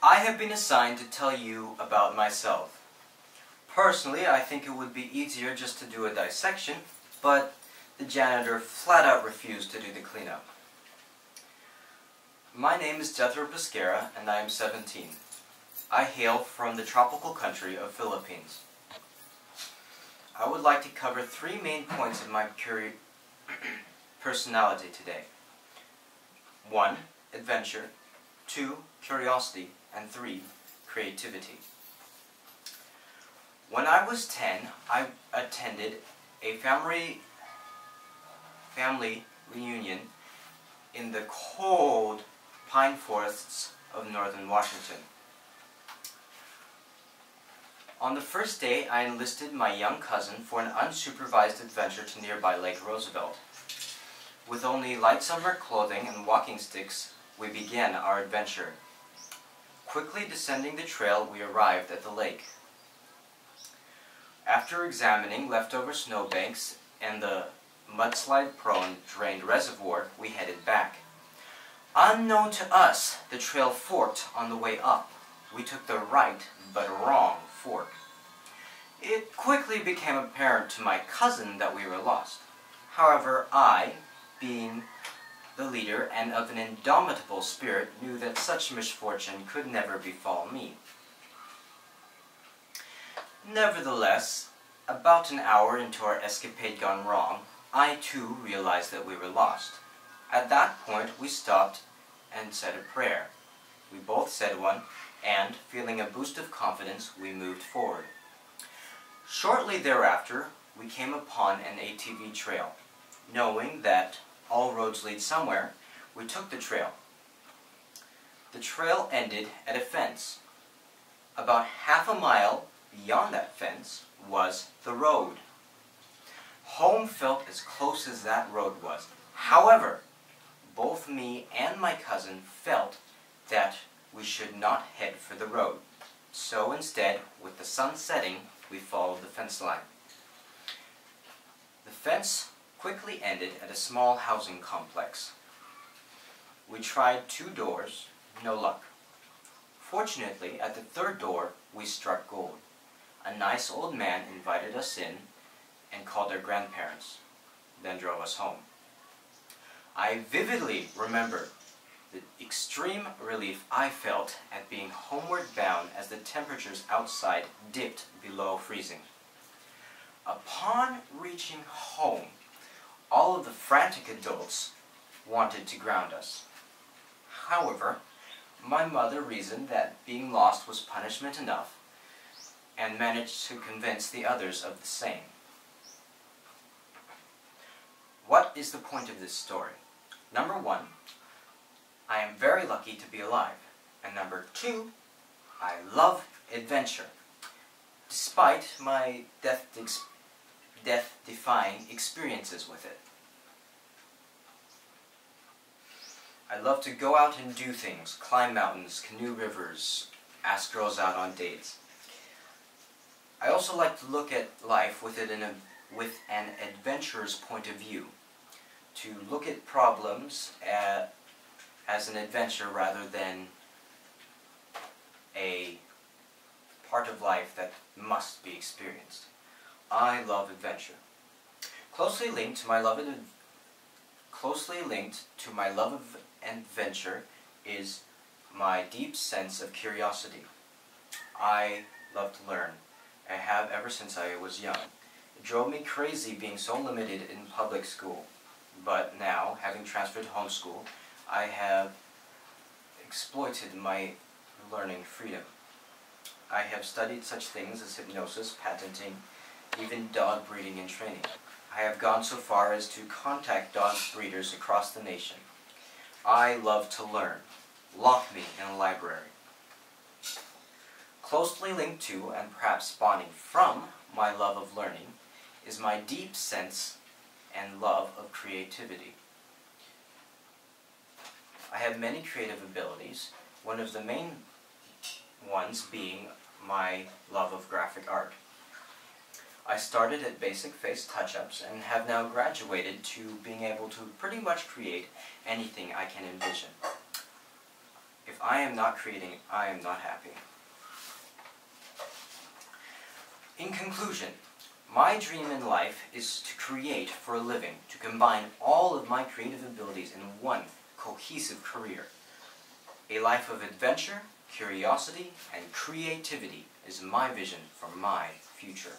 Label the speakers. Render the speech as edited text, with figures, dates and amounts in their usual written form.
Speaker 1: I have been assigned to tell you about myself. Personally, I think it would be easier just to do a dissection, but the janitor flat out refused to do the cleanup. My name is Jethro Pesquera, and I am 17. I hail from the tropical country of Philippines. I would like to cover three main points of my personality today. 1. Adventure. 2. Curiosity. And 3. Creativity. When I was 10, I attended a family reunion in the cold pine forests of northern Washington. On the first day, I enlisted my young cousin for an unsupervised adventure to nearby Lake Roosevelt. With only light summer clothing and walking sticks, we began our adventure. Quickly descending the trail, we arrived at the lake. After examining leftover snowbanks and the mudslide-prone drained reservoir, we headed back. Unknown to us, the trail forked on the way up. We took the right but wrong fork. It quickly became apparent to my cousin that we were lost. However, I, being the leader and of an indomitable spirit, knew that such misfortune could never befall me. Nevertheless, about an hour into our escapade gone wrong, I too realized that we were lost. At that point, we stopped and said a prayer. We both said one, and, feeling a boost of confidence, we moved forward. Shortly thereafter, we came upon an ATV trail. Knowing that all roads lead somewhere, we took the trail. The trail ended at a fence. About half a mile beyond that fence was the road. Home felt as close as that road was. However, both me and my cousin felt that we should not head for the road. So instead, with the sun setting, we followed the fence line. The fence quickly ended at a small housing complex. We tried 2 doors, no luck. Fortunately, at the 3rd door, we struck gold. A nice old man invited us in and called our grandparents, then drove us home. I vividly remember the extreme relief I felt at being homeward bound as the temperatures outside dipped below freezing. Upon reaching home, all of the frantic adults wanted to ground us. However, my mother reasoned that being lost was punishment enough and managed to convince the others of the same. What is the point of this story? Number 1, I am very lucky to be alive. And number 2, I love adventure, despite my death-defying experiences with it. I love to go out and do things, climb mountains, canoe rivers, ask girls out on dates. I also like to look at life with an adventurer's point of view, to look at problems as an adventure rather than a part of life that must be experienced. I love adventure. Closely linked to my love of adventure is my deep sense of curiosity. I love to learn. I have ever since I was young. It drove me crazy being so limited in public school. But now, having transferred to homeschool, I have exploited my learning freedom. I have studied such things as hypnosis, patenting, even dog breeding and training. I have gone so far as to contact dog breeders across the nation. I love to learn. Lock me in a library. Closely linked to, and perhaps spawning from, my love of learning is my deep sense and love of creativity. I have many creative abilities, one of the main ones being my love of graphic art. I started at basic face touch-ups and have now graduated to being able to pretty much create anything I can envision. If If I am not creating, I am not happy. In conclusion, my dream in life is to create for a living, to combine all of my creative abilities in one cohesive career. A life of adventure, curiosity, and creativity is my vision for my future.